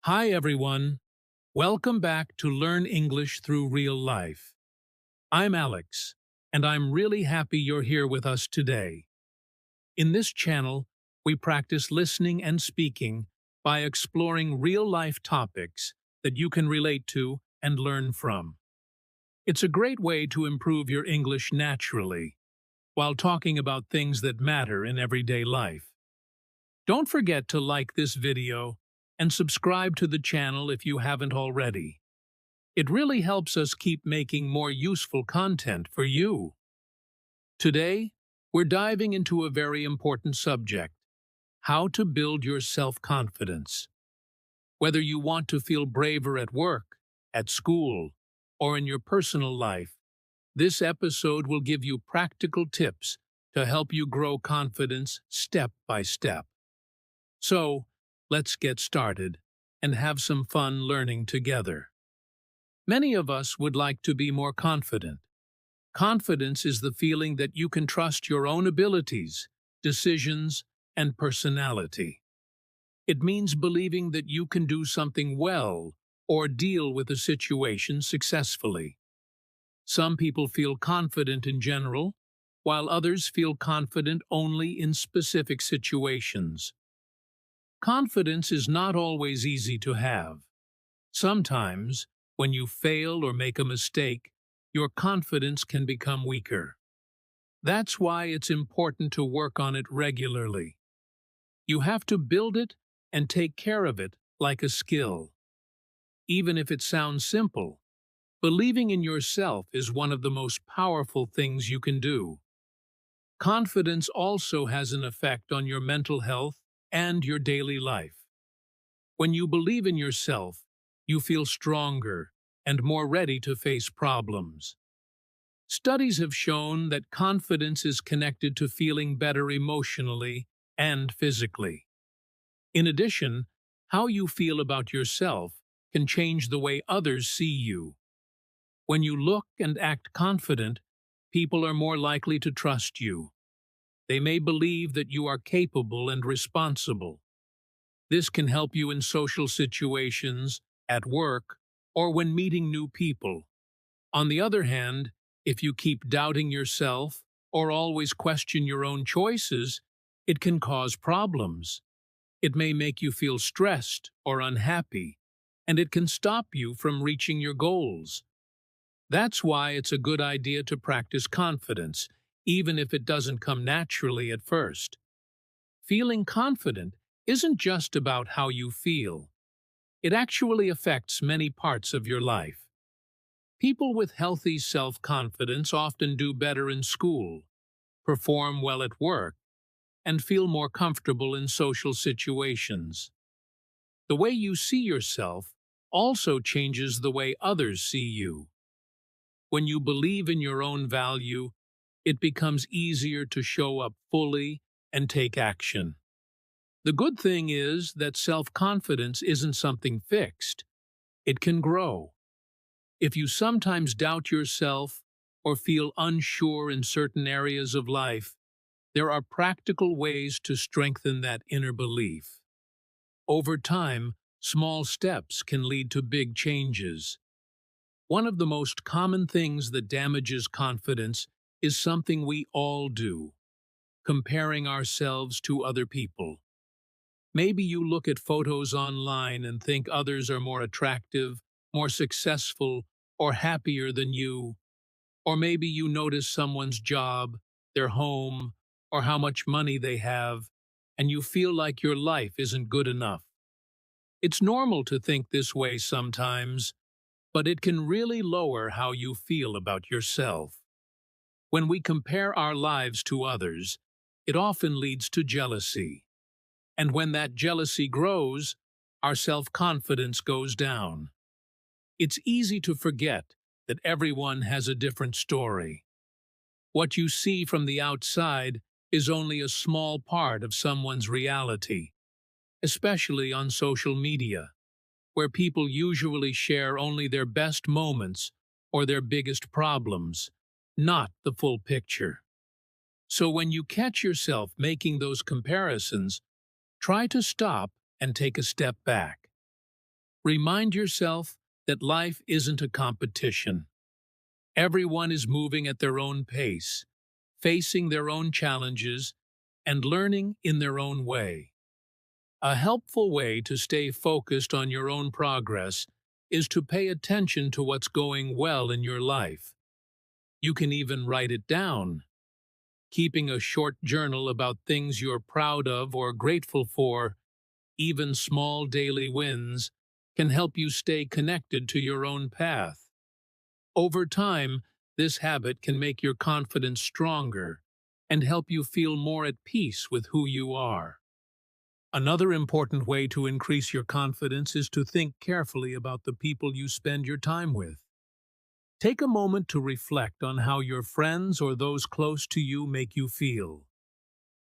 Hi everyone, welcome back to Learn English Through Real Life. I'm Alex, and I'm really happy you're here with us today. In this channel, we practice listening and speaking by exploring real-life topics that you can relate to and learn from. It's a great way to improve your English naturally, while talking about things that matter in everyday life. Don't forget to like this video and subscribe to the channel if you haven't already. It really helps us keep making more useful content for you. Today, we're diving into a very important subject: how to build your self-confidence. Whether you want to feel braver at work, at school, or in your personal life, this episode will give you practical tips to help you grow confidence step by step. So, let's get started and have some fun learning together. Many of us would like to be more confident. Confidence is the feeling that you can trust your own abilities, decisions, and personality. It means believing that you can do something well or deal with a situation successfully. Some people feel confident in general, while others feel confident only in specific situations. Confidence is not always easy to have. Sometimes, when you fail or make a mistake, your confidence can become weaker. That's why it's important to work on it regularly. You have to build it and take care of it like a skill. Even if it sounds simple, believing in yourself is one of the most powerful things you can do. Confidence also has an effect on your mental health and your daily life. When you believe in yourself, you feel stronger and more ready to face problems. Studies have shown that confidence is connected to feeling better emotionally and physically. In addition, how you feel about yourself can change the way others see you. When you look and act confident, people are more likely to trust you. They may believe that you are capable and responsible. This can help you in social situations, at work, or when meeting new people. On the other hand, if you keep doubting yourself or always question your own choices, it can cause problems. It may make you feel stressed or unhappy, and it can stop you from reaching your goals. That's why it's a good idea to practice confidence, even if it doesn't come naturally at first. Feeling confident isn't just about how you feel. It actually affects many parts of your life. People with healthy self-confidence often do better in school, perform well at work, and feel more comfortable in social situations. The way you see yourself also changes the way others see you. When you believe in your own value, it becomes easier to show up fully and take action. The good thing is that self-confidence isn't something fixed. It can grow. If you sometimes doubt yourself or feel unsure in certain areas of life, there are practical ways to strengthen that inner belief. Over time, small steps can lead to big changes. One of the most common things that damages confidence is something we all do: comparing ourselves to other people. Maybe you look at photos online and think others are more attractive, more successful, or happier than you. Or maybe you notice someone's job, their home, or how much money they have, and you feel like your life isn't good enough. It's normal to think this way sometimes, but it can really lower how you feel about yourself. When we compare our lives to others, it often leads to jealousy. And when that jealousy grows, our self-confidence goes down. It's easy to forget that everyone has a different story. What you see from the outside is only a small part of someone's reality, especially on social media, where people usually share only their best moments or their biggest problems, not the full picture. So when you catch yourself making those comparisons, try to stop and take a step back. Remind yourself that life isn't a competition. Everyone is moving at their own pace, facing their own challenges, and learning in their own way. A helpful way to stay focused on your own progress is to pay attention to what's going well in your life. You can even write it down. Keeping a short journal about things you're proud of or grateful for, even small daily wins, can help you stay connected to your own path. Over time, this habit can make your confidence stronger and help you feel more at peace with who you are. Another important way to increase your confidence is to think carefully about the people you spend your time with. Take a moment to reflect on how your friends or those close to you make you feel.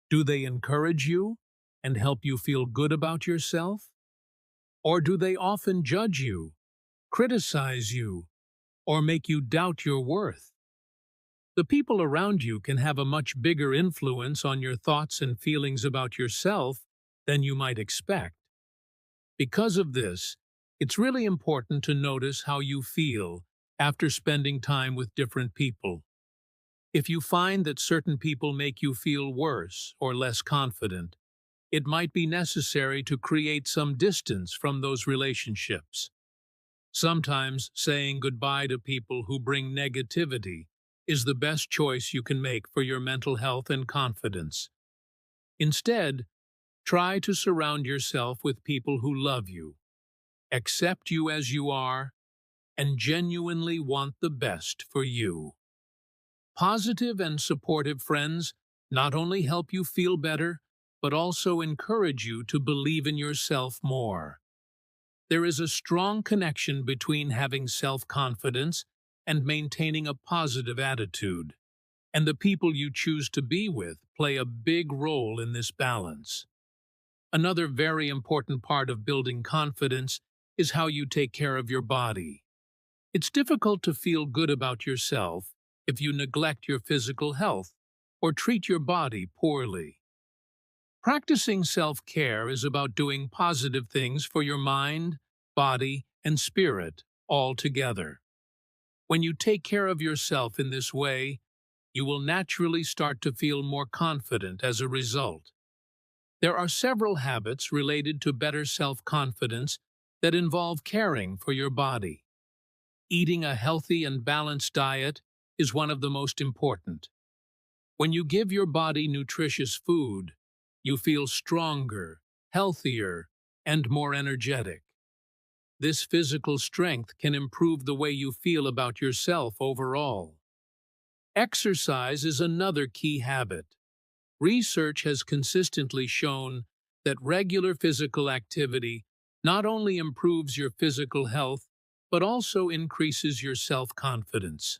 Do they encourage you and help you feel good about yourself? Or do they often judge you, criticize you, or make you doubt your worth? The people around you can have a much bigger influence on your thoughts and feelings about yourself than you might expect. Because of this, it's really important to notice how you feel after spending time with different people. If you find that certain people make you feel worse or less confident, it might be necessary to create some distance from those relationships. Sometimes saying goodbye to people who bring negativity is the best choice you can make for your mental health and confidence. Instead, try to surround yourself with people who love you, accept you as you are, and genuinely want the best for you. Positive and supportive friends not only help you feel better, but also encourage you to believe in yourself more. There is a strong connection between having self-confidence and maintaining a positive attitude, and the people you choose to be with play a big role in this balance. Another very important part of building confidence is how you take care of your body. It's difficult to feel good about yourself if you neglect your physical health or treat your body poorly. Practicing self-care is about doing positive things for your mind, body, and spirit all together. When you take care of yourself in this way, you will naturally start to feel more confident as a result. There are several habits related to better self-confidence that involve caring for your body. Eating a healthy and balanced diet is one of the most important. When you give your body nutritious food, you feel stronger, healthier, and more energetic. This physical strength can improve the way you feel about yourself overall. Exercise is another key habit. Research has consistently shown that regular physical activity not only improves your physical health, but also increases your self-confidence.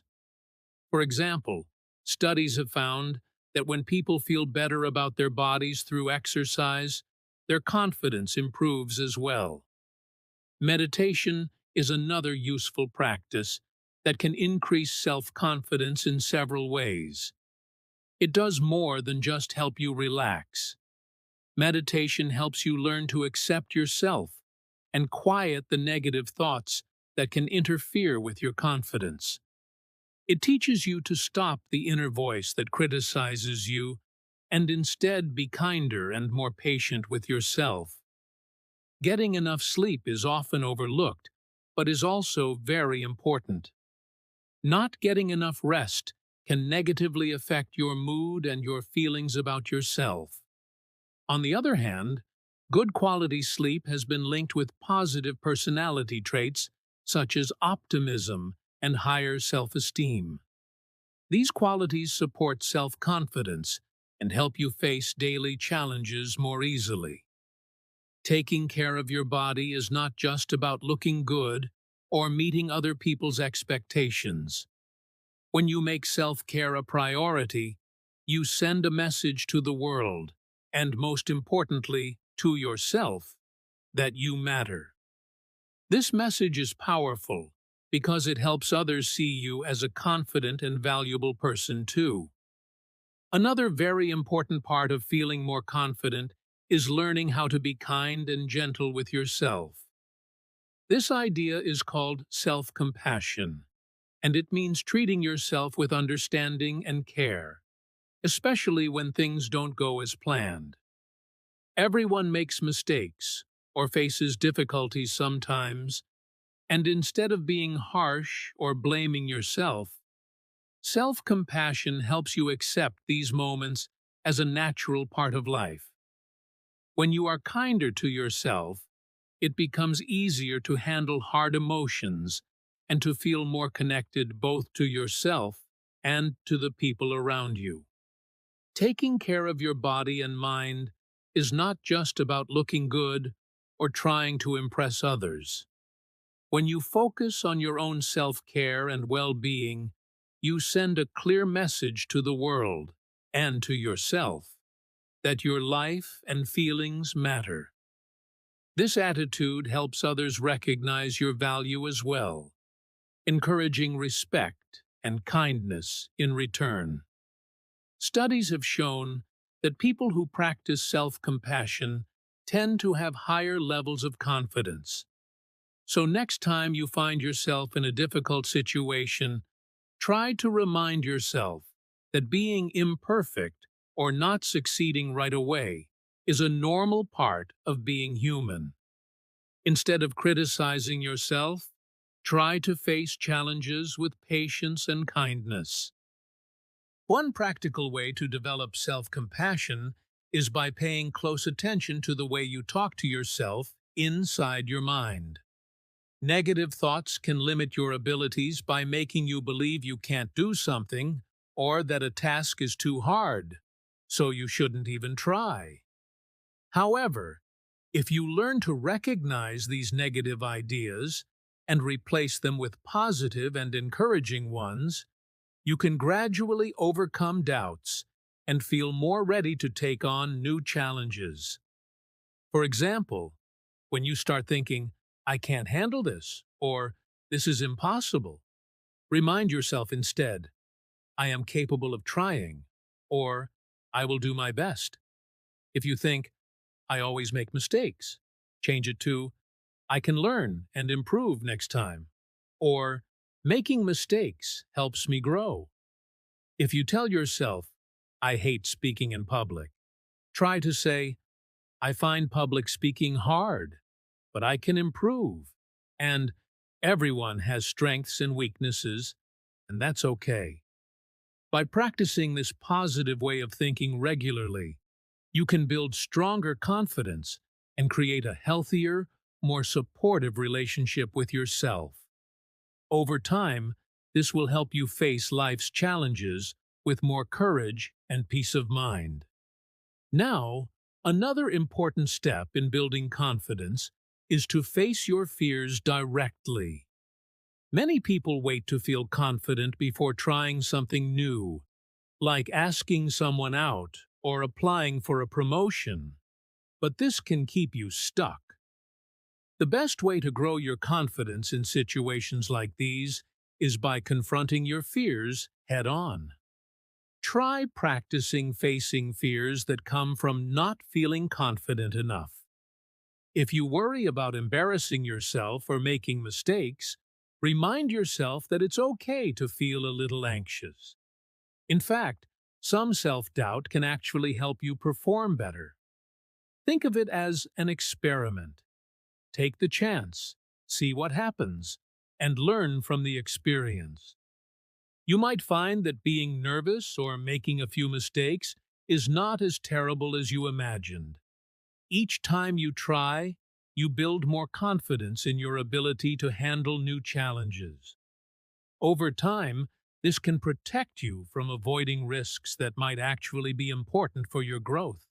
For example, studies have found that when people feel better about their bodies through exercise, their confidence improves as well. Meditation is another useful practice that can increase self-confidence in several ways. It does more than just help you relax. Meditation helps you learn to accept yourself and quiet the negative thoughts that can interfere with your confidence. It teaches you to stop the inner voice that criticizes you and instead be kinder and more patient with yourself. Getting enough sleep is often overlooked, but is also very important. Not getting enough rest can negatively affect your mood and your feelings about yourself. On the other hand, good quality sleep has been linked with positive personality traits such as optimism and higher self-esteem. These qualities support self-confidence and help you face daily challenges more easily. Taking care of your body is not just about looking good or meeting other people's expectations. When you make self-care a priority, you send a message to the world, and most importantly, to yourself, that you matter. This message is powerful because it helps others see you as a confident and valuable person too. Another very important part of feeling more confident is learning how to be kind and gentle with yourself. This idea is called self-compassion, and it means treating yourself with understanding and care, especially when things don't go as planned. Everyone makes mistakes or faces difficulties sometimes, and instead of being harsh or blaming yourself, self-compassion helps you accept these moments as a natural part of life. When you are kinder to yourself, it becomes easier to handle hard emotions and to feel more connected both to yourself and to the people around you. Taking care of your body and mind is not just about looking good or trying to impress others. When you focus on your own self-care and well-being, you send a clear message to the world and to yourself that your life and feelings matter. This attitude helps others recognize your value as well, encouraging respect and kindness in return. Studies have shown that people who practice self-compassion tend to have higher levels of confidence. So next time you find yourself in a difficult situation, try to remind yourself that being imperfect or not succeeding right away is a normal part of being human. Instead of criticizing yourself, try to face challenges with patience and kindness. One practical way to develop self-compassion is by paying close attention to the way you talk to yourself inside your mind. Negative thoughts can limit your abilities by making you believe you can't do something or that a task is too hard, so you shouldn't even try. However, if you learn to recognize these negative ideas and replace them with positive and encouraging ones, you can gradually overcome doubts and feel more ready to take on new challenges. For example, when you start thinking, "I can't handle this," or "this is impossible," remind yourself instead, "I am capable of trying," or "I will do my best." If you think, "I always make mistakes," change it to, "I can learn and improve next time," or "Making mistakes helps me grow." If you tell yourself, "I hate speaking in public," try to say, "I find public speaking hard, but I can improve," and "Everyone has strengths and weaknesses, and that's okay." By practicing this positive way of thinking regularly, you can build stronger confidence and create a healthier, more supportive relationship with yourself. Over time, this will help you face life's challenges with more courage and peace of mind. Now, another important step in building confidence is to face your fears directly. Many people wait to feel confident before trying something new, like asking someone out or applying for a promotion, but this can keep you stuck. The best way to grow your confidence in situations like these is by confronting your fears head-on. Try practicing facing fears that come from not feeling confident enough. If you worry about embarrassing yourself or making mistakes, remind yourself that it's okay to feel a little anxious. In fact, some self-doubt can actually help you perform better. Think of it as an experiment. Take the chance, see what happens, and learn from the experience. You might find that being nervous or making a few mistakes is not as terrible as you imagined. Each time you try, you build more confidence in your ability to handle new challenges. Over time, this can protect you from avoiding risks that might actually be important for your growth.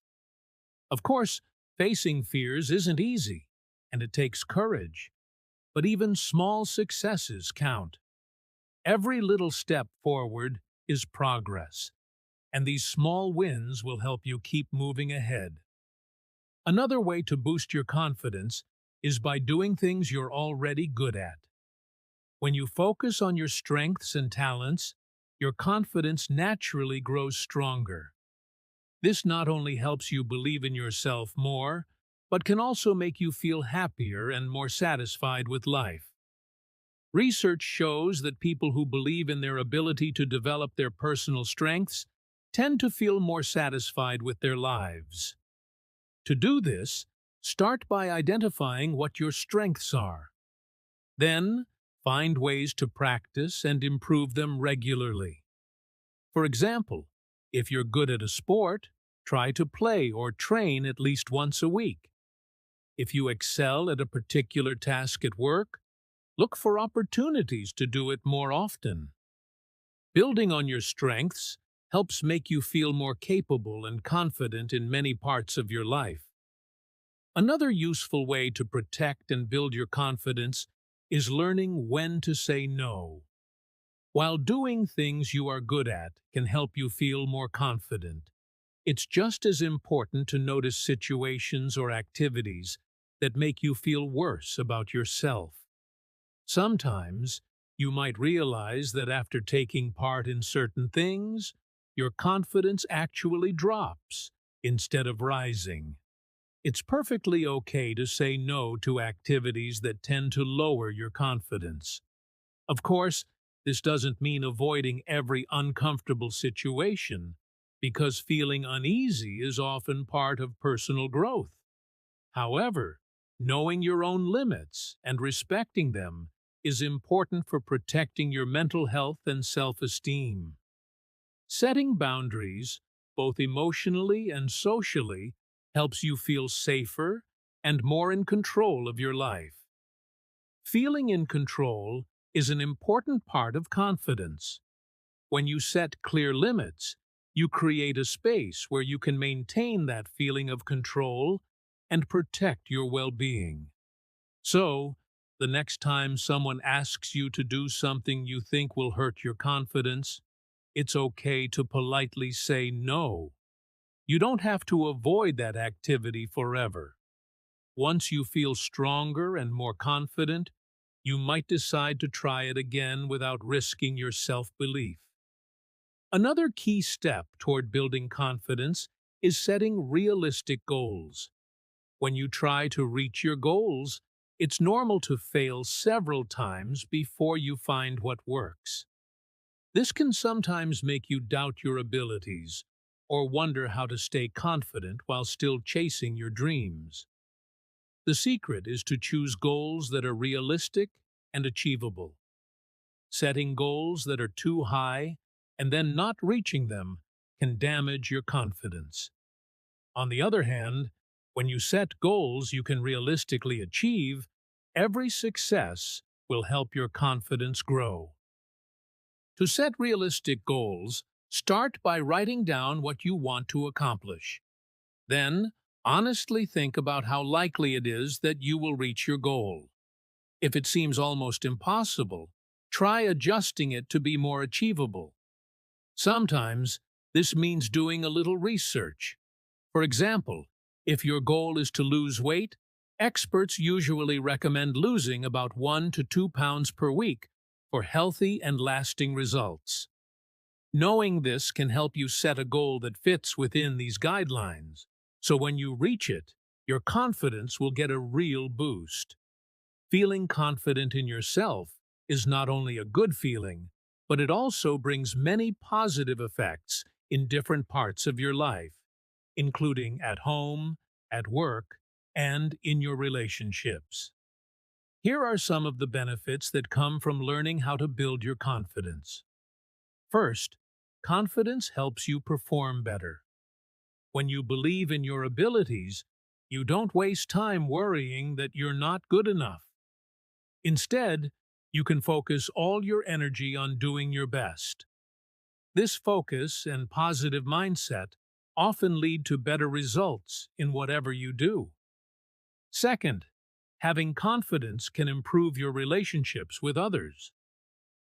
Of course, facing fears isn't easy, and it takes courage, but even small successes count. Every little step forward is progress, and these small wins will help you keep moving ahead. Another way to boost your confidence is by doing things you're already good at. When you focus on your strengths and talents, your confidence naturally grows stronger. This not only helps you believe in yourself more, but can also make you feel happier and more satisfied with life. Research shows that people who believe in their ability to develop their personal strengths tend to feel more satisfied with their lives. To do this, start by identifying what your strengths are. Then, find ways to practice and improve them regularly. For example, if you're good at a sport, try to play or train at least once a week. If you excel at a particular task at work, look for opportunities to do it more often. Building on your strengths helps make you feel more capable and confident in many parts of your life. Another useful way to protect and build your confidence is learning when to say no. While doing things you are good at can help you feel more confident, it's just as important to notice situations or activities that make you feel worse about yourself. Sometimes, you might realize that after taking part in certain things, your confidence actually drops instead of rising. It's perfectly okay to say no to activities that tend to lower your confidence. Of course, this doesn't mean avoiding every uncomfortable situation, because feeling uneasy is often part of personal growth. However, knowing your own limits and respecting them is important for protecting your mental health and self-esteem. Setting boundaries, both emotionally and socially, helps you feel safer and more in control of your life. Feeling in control is an important part of confidence. When you set clear limits, you create a space where you can maintain that feeling of control and protect your well-being. So, the next time someone asks you to do something you think will hurt your confidence, it's okay to politely say no. You don't have to avoid that activity forever. Once you feel stronger and more confident, you might decide to try it again without risking your self-belief. Another key step toward building confidence is setting realistic goals. When you try to reach your goals, it's normal to fail several times before you find what works. This can sometimes make you doubt your abilities or wonder how to stay confident while still chasing your dreams. The secret is to choose goals that are realistic and achievable. Setting goals that are too high and then not reaching them can damage your confidence. On the other hand, when you set goals you can realistically achieve, every success will help your confidence grow. To set realistic goals, start by writing down what you want to accomplish. Then, honestly think about how likely it is that you will reach your goal. If it seems almost impossible, try adjusting it to be more achievable. Sometimes, this means doing a little research. For example, if your goal is to lose weight, experts usually recommend losing about 1 to 2 pounds per week for healthy and lasting results. Knowing this can help you set a goal that fits within these guidelines, so when you reach it, your confidence will get a real boost. Feeling confident in yourself is not only a good feeling, but it also brings many positive effects in different parts of your life, including at home, at work, and in your relationships. Here are some of the benefits that come from learning how to build your confidence. First, confidence helps you perform better. When you believe in your abilities, you don't waste time worrying that you're not good enough. Instead, you can focus all your energy on doing your best. This focus and positive mindset often lead to better results in whatever you do. Second, having confidence can improve your relationships with others.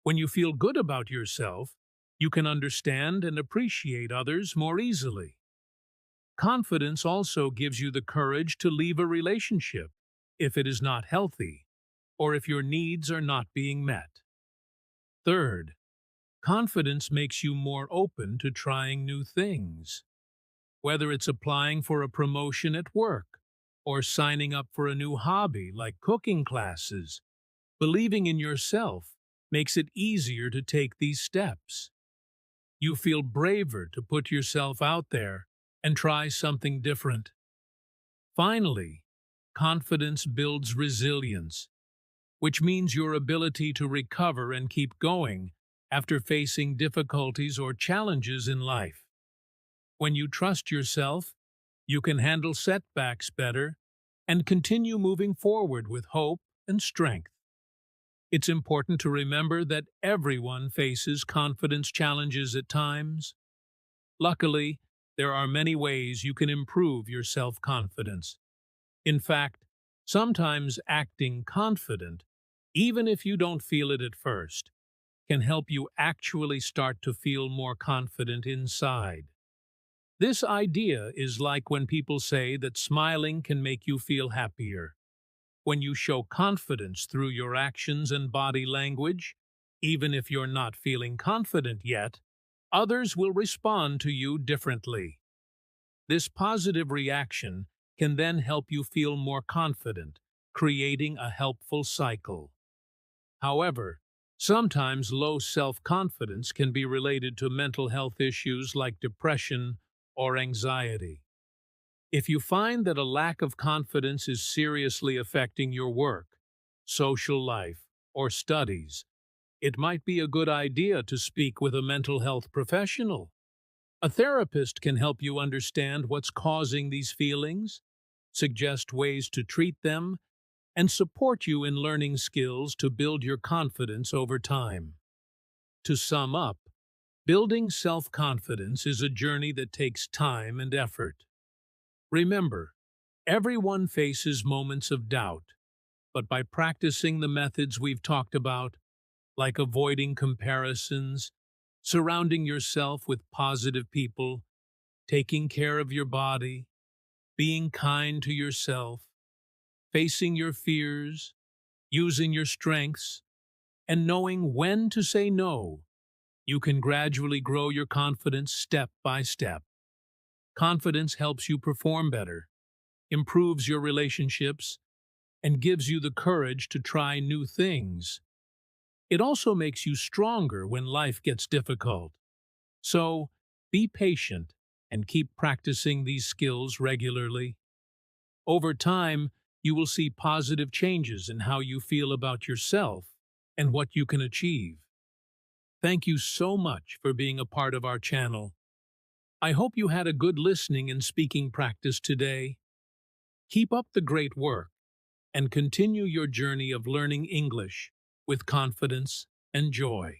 When you feel good about yourself, you can understand and appreciate others more easily. Confidence also gives you the courage to leave a relationship if it is not healthy, or if your needs are not being met. Third, confidence makes you more open to trying new things. Whether it's applying for a promotion at work, or signing up for a new hobby like cooking classes. Believing in yourself makes it easier to take these steps. You feel braver to put yourself out there and try something different. Finally, confidence builds resilience, which means your ability to recover and keep going after facing difficulties or challenges in life. When you trust yourself, you can handle setbacks better and continue moving forward with hope and strength. It's important to remember that everyone faces confidence challenges at times. Luckily, there are many ways you can improve your self-confidence. In fact, sometimes acting confident, even if you don't feel it at first, can help you actually start to feel more confident inside. This idea is like when people say that smiling can make you feel happier. When you show confidence through your actions and body language, even if you're not feeling confident yet, others will respond to you differently. This positive reaction can then help you feel more confident, creating a helpful cycle. However, sometimes low self-confidence can be related to mental health issues like depression or anxiety. If you find that a lack of confidence is seriously affecting your work, social life, or studies, it might be a good idea to speak with a mental health professional. A therapist can help you understand what's causing these feelings, suggest ways to treat them, and support you in learning skills to build your confidence over time. To sum up, building self-confidence is a journey that takes time and effort. Remember, everyone faces moments of doubt, but by practicing the methods we've talked about, like avoiding comparisons, surrounding yourself with positive people, taking care of your body, being kind to yourself, facing your fears, using your strengths, and knowing when to say no, you can gradually grow your confidence step by step. Confidence helps you perform better, improves your relationships, and gives you the courage to try new things. It also makes you stronger when life gets difficult. So, be patient and keep practicing these skills regularly. Over time, you will see positive changes in how you feel about yourself and what you can achieve. Thank you so much for being a part of our channel. I hope you had a good listening and speaking practice today. Keep up the great work and continue your journey of learning English with confidence and joy.